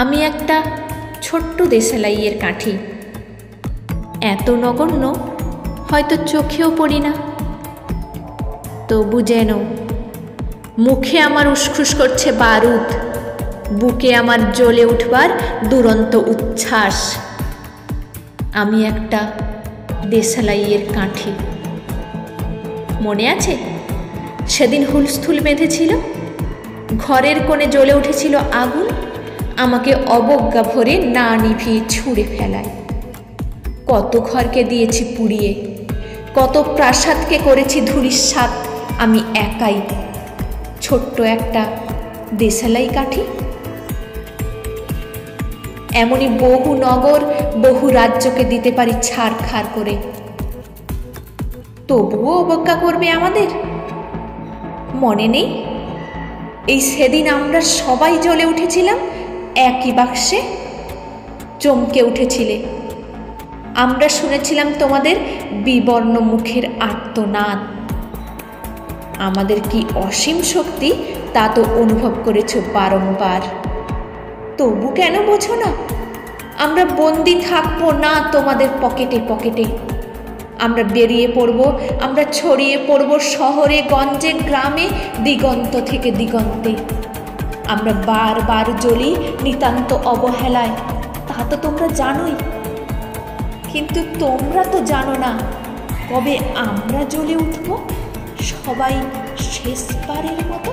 আমি একটা ছোট্ট দেশালাইয়ের কাঠি, এত নগণ্য হয়তো চোখেও পড়ি না, তবু যেন মুখে আমার উসখুস করছে বারুদ, বুকে আমার জ্বলে উঠবার দুরন্ত উচ্ছ্বাস। আমি একটা দেশালাইয়ের কাঠি। মনে আছে সেদিন হুলস্থুল বেঁধেছিল, ঘরের কোণে জ্বলে উঠেছিল আগুন, আমাকে অবজ্ঞা ভরে না নিভিয়ে ছুঁড়ে ফেলায়। কত ঘরকে দিয়েছি পুড়িয়ে, কত প্রাসাদকে করেছি ধূলিসাৎ আমি একাই, ছোট্ট একটা দেশালাই কাঠি। এমনই বহু নগর বহু রাজ্যকে দিতে পারি ছাড়খাড় করে, তবুও অবজ্ঞা করবে আমাদের। মনে নেই এই সেদিন আমরা সবাই জ্বলে উঠেছিলাম একই বাক্সে, চমকে উঠেছিলে। আমরা শুনেছিলাম তোমাদের বিবর্ণ মুখের আর্তনাদ। আমাদের কি অসীম শক্তি তা তো অনুভব করেছ বারংবার, তবু কেন বোঝো না? আমরা বন্দি থাকবো না তোমাদের পকেটে পকেটে। আমরা বেরিয়ে পড়ব, আমরা ছড়িয়ে পড়ব শহরে গঞ্জে গ্রামে, দিগন্ত থেকে দিগন্তে। আমরা বারবার জ্বলি নিতান্ত অবহেলায়, তা তো তোমরা জানোই। কিন্তু তোমরা তো জানো না কবে আমরা জ্বলে উঠব সবাই শেষবারের মতো।